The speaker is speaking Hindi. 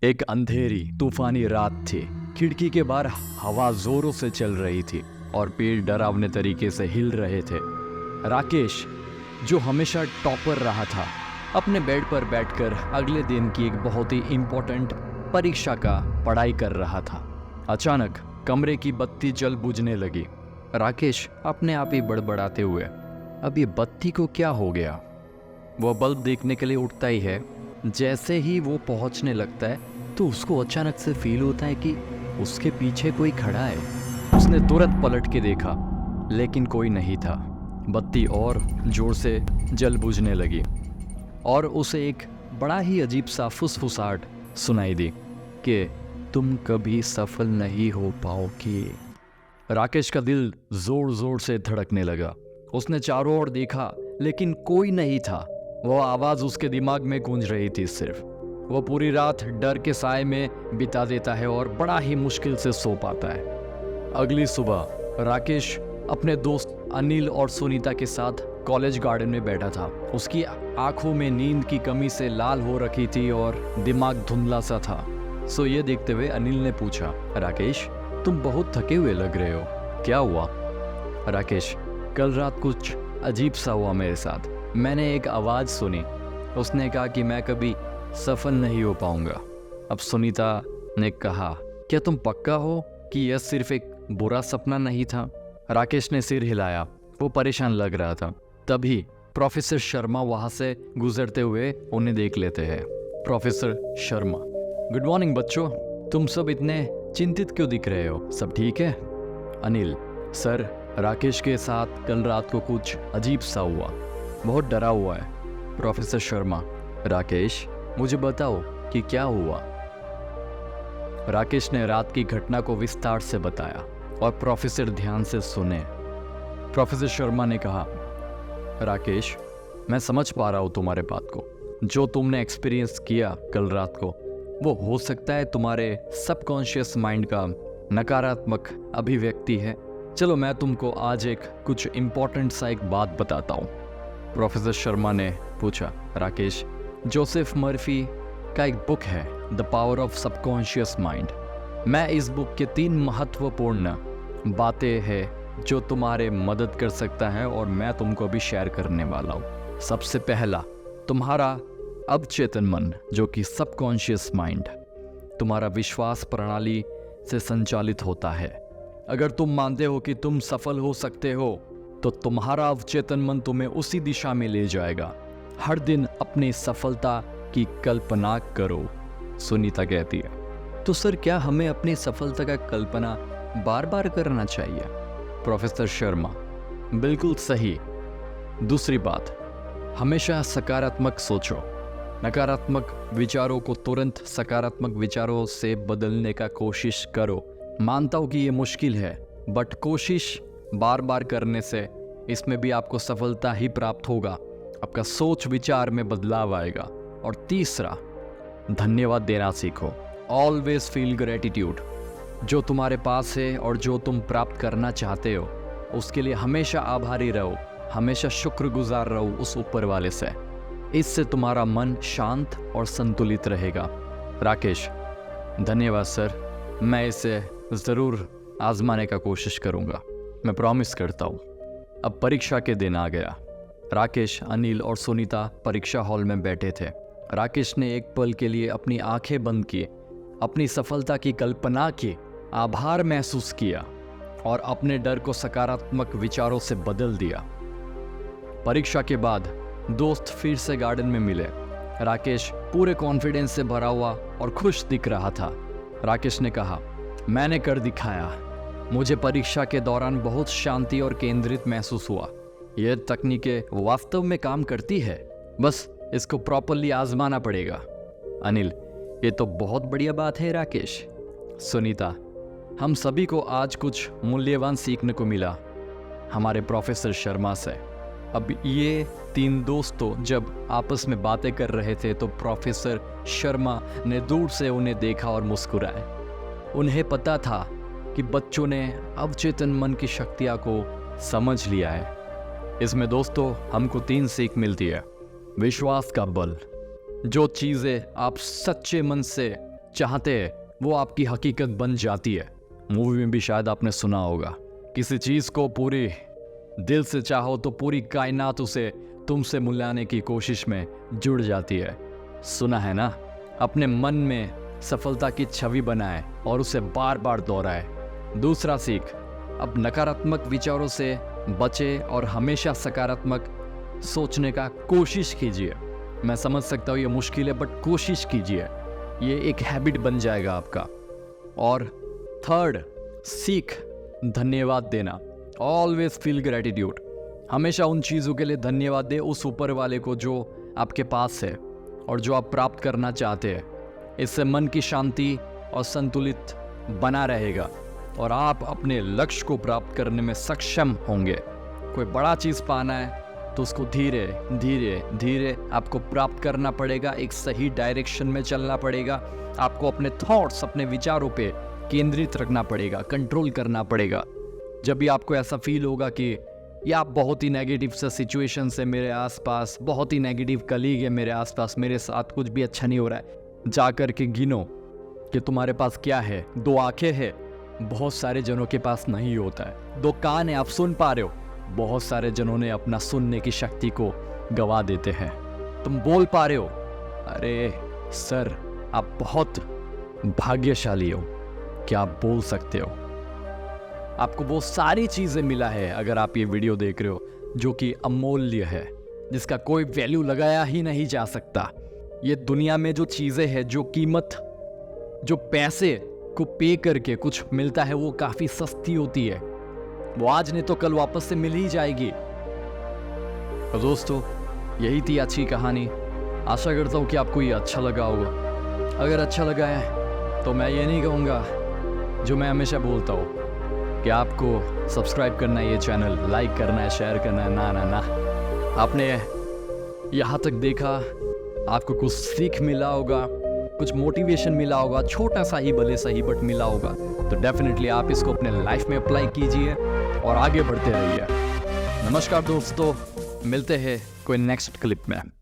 एक अंधेरी तूफानी रात थी। खिड़की के बाहर हवा जोरों से चल रही थी और पेड़ डरावने तरीके से हिल रहे थे। राकेश, जो हमेशा टॉपर रहा था, अपने बेड पर बैठकर अगले दिन की एक बहुत ही इम्पोर्टेंट परीक्षा का पढ़ाई कर रहा था। अचानक कमरे की बत्ती जल बुझने लगी। राकेश अपने आप ही बड़बड़ाते हुए, अब ये बत्ती को क्या हो गया? वह बल्ब देखने के लिए उठता ही है। जैसे ही वो पहुंचने लगता है तो उसको अचानक से फील होता है कि उसके पीछे कोई खड़ा है। उसने तुरंत पलट के देखा, लेकिन कोई नहीं था। बत्ती और जोर से जल बुझने लगी और उसे एक बड़ा ही अजीब सा फुसफुसाहट सुनाई दी कि तुम कभी सफल नहीं हो पाओगे। राकेश का दिल जोर जोर से धड़कने लगा। उसने चारों ओर देखा, लेकिन कोई नहीं था। वह आवाज़ उसके दिमाग में गूंज रही थी। सिर्फ वह पूरी रात डर के साए में बिता देता है और बड़ा ही मुश्किल से सो पाता है। अगली सुबह राकेश अपने दोस्त अनिल और सुनीता के साथ कॉलेज गार्डन में बैठा था। उसकी आंखों में नींद की कमी से लाल हो रखी थी और दिमाग धुंधला सा था। सो ये देखते हुए अनिल ने पूछा, राकेश, तुम बहुत थके हुए लग रहे हो, क्या हुआ? राकेश, कल रात कुछ अजीब सा हुआ मेरे साथ। मैंने एक आवाज़ सुनी, उसने कहा कि मैं कभी सफल नहीं हो पाऊंगा। अब सुनीता ने कहा, क्या तुम पक्का हो कि यह सिर्फ एक बुरा सपना नहीं था? राकेश ने सिर हिलाया। वो परेशान लग रहा था। तभी प्रोफेसर शर्मा वहाँ से गुजरते हुए उन्हें देख लेते हैं। प्रोफेसर शर्मा, गुड मॉर्निंग बच्चों, तुम सब इतने चिंतित क्यों दिख रहे हो? सब ठीक है? अनिल, सर, राकेश के साथ कल रात को कुछ अजीब सा हुआ, बहुत डरा हुआ है। प्रोफेसर शर्मा, राकेश, मुझे बताओ कि क्या हुआ? राकेश ने रात की घटना को विस्तार से बताया और प्रोफेसर ध्यान से सुने। प्रोफेसर शर्मा ने कहा, राकेश, मैं समझ पा रहा हूँ तुम्हारे बात को। जो तुमने एक्सपीरियंस किया कल रात को, वो हो सकता है तुम्हारे सबकॉन्शियस माइंड का नकारात्मक अभिव्यक्ति है। चलो मैं तुमको आज एक कुछ इम्पोर्टेंट सा एक बात बताता हूँ। प्रोफेसर शर्मा ने पूछा, राकेश, जोसेफ मर्फी का एक बुक है, the power of subconscious mind. मैं इस बुक के 3 महत्वपूर्ण बातें हैं जो तुम्हारे मदद कर सकता है और मैं तुमको अभी शेयर करने वाला हूँ। सबसे पहला, तुम्हारा अवचेतन मन जो कि सबकॉन्शियस माइंड तुम्हारा विश्वास प्रणाली से संचालित होता है। अगर तुम मानते हो कि तुम सफल हो सकते हो तो तुम्हारा अवचेतन मन तुम्हें उसी दिशा में ले जाएगा। हर दिन अपनी सफलता की कल्पना करो, सुनीता कहती है। तो सर, क्या हमें अपनी सफलता का कल्पना बार बार करना चाहिए? प्रोफेसर शर्मा, बिल्कुल सही। दूसरी बात, हमेशा सकारात्मक सोचो। नकारात्मक विचारों को तुरंत सकारात्मक विचारों से बदलने का कोशिश करो। मानता हूँ कि ये मुश्किल है, बट कोशिश बार बार करने से इसमें भी आपको सफलता ही प्राप्त होगा। आपका सोच विचार में बदलाव आएगा। और तीसरा, धन्यवाद देना सीखो। Always feel gratitude. जो तुम्हारे पास है और जो तुम प्राप्त करना चाहते हो, उसके लिए हमेशा आभारी रहो, हमेशा शुक्रगुजार रहो उस ऊपर वाले से। इससे तुम्हारा मन शांत और संतुलित रहेगा। राकेश, धन्यवाद सर, मैं इसे ज़रूर आजमाने का कोशिश करूँगा, मैं प्रॉमिस करता हूँ। अब परीक्षा के दिन आ गया। राकेश, अनिल और सुनीता परीक्षा हॉल में बैठे थे। राकेश ने एक पल के लिए अपनी आंखें बंद की, अपनी सफलता की कल्पना की, आभार महसूस किया और अपने डर को सकारात्मक विचारों से बदल दिया। परीक्षा के बाद दोस्त फिर से गार्डन में मिले। राकेश पूरे कॉन्फिडेंस से भरा हुआ और खुश दिख रहा था। राकेश ने कहा, मैंने कर दिखाया। मुझे परीक्षा के दौरान बहुत शांति और केंद्रित महसूस हुआ। यह तकनीकें वास्तव में काम करती है, बस इसको प्रॉपरली आजमाना पड़ेगा। अनिल, ये तो बहुत बढ़िया बात है राकेश। सुनीता, हम सभी को आज कुछ मूल्यवान सीखने को मिला हमारे प्रोफेसर शर्मा से। अब ये 3 दोस्तों जब आपस में बातें कर रहे थे तो प्रोफेसर शर्मा ने दूर से उन्हें देखा और मुस्कुराए। उन्हें पता था कि बच्चों ने अवचेतन मन की शक्तियाँ को समझ लिया है। इसमें दोस्तों हमको 3 सीख मिलती है। विश्वास का बल, जो चीज़ें आप सच्चे मन से चाहते हैं वो आपकी हकीकत बन जाती है। मूवी में भी शायद आपने सुना होगा, किसी चीज़ को पूरी दिल से चाहो तो पूरी कायनात उसे तुमसे मिलाने की कोशिश में जुड़ जाती है। सुना है ना? अपने मन में सफलता की छवि बनाए और उसे बार बार दोहराए। दूसरा सीख, अब नकारात्मक विचारों से बचे और हमेशा सकारात्मक सोचने का कोशिश कीजिए। मैं समझ सकता हूँ ये मुश्किल है, बट कोशिश कीजिए, ये एक हैबिट बन जाएगा आपका। और थर्ड सीख, धन्यवाद देना। Always feel gratitude. हमेशा उन चीज़ों के लिए धन्यवाद दे उस ऊपर वाले को जो आपके पास है और जो आप प्राप्त करना चाहते हैं। इससे मन की शांति और संतुलित बना रहेगा और आप अपने लक्ष्य को प्राप्त करने में सक्षम होंगे। कोई बड़ा चीज़ पाना है तो उसको धीरे धीरे धीरे आपको प्राप्त करना पड़ेगा। एक सही डायरेक्शन में चलना पड़ेगा। आपको अपने थॉट्स, अपने विचारों पे केंद्रित रखना पड़ेगा, कंट्रोल करना पड़ेगा। जब भी आपको ऐसा फील होगा कि या बहुत ही नेगेटिव सा सिचुएशन है मेरे आसपास, बहुत ही नेगेटिव कलीग है मेरे आसपास, मेरे साथ कुछ भी अच्छा नहीं हो रहा है, जा कर के गिनो कि तुम्हारे पास क्या है। 2 आंखें हैं, बहुत सारे जनों के पास नहीं होता है। 2 कान है, आप सुन पा रहे हो, बहुत सारे जनों ने अपना सुनने की शक्ति को गवा देते हैं। तुम बोल पा रहे हो, अरे सर आप बहुत भाग्यशाली हो, क्या आप बोल सकते हो। आपको वो सारी चीज़ें मिला है अगर आप ये वीडियो देख रहे हो, जो कि अमूल्य है, जिसका कोई वैल्यू लगाया ही नहीं जा सकता। ये दुनिया में जो चीज़ें हैं, जो कीमत, जो पैसे को पे करके कुछ मिलता है, वो काफ़ी सस्ती होती है। वो आज नहीं तो कल वापस से मिल ही जाएगी। तो दोस्तों, यही थी अच्छी कहानी। आशा करता हूँ कि आपको ये अच्छा लगा होगा। अगर अच्छा लगा है तो मैं ये नहीं कहूँगा जो मैं हमेशा बोलता हूँ कि आपको सब्सक्राइब करना है, ये चैनल लाइक करना है, शेयर करना है। ना ना ना, आपने यहाँ तक देखा, आपको कुछ सीख मिला होगा, कुछ मोटिवेशन मिला होगा, छोटा सा ही भले सही बट मिला होगा, तो डेफिनेटली आप इसको अपने लाइफ में अप्लाई कीजिए और आगे बढ़ते रहिए। नमस्कार दोस्तों, मिलते हैं कोई नेक्स्ट क्लिप में।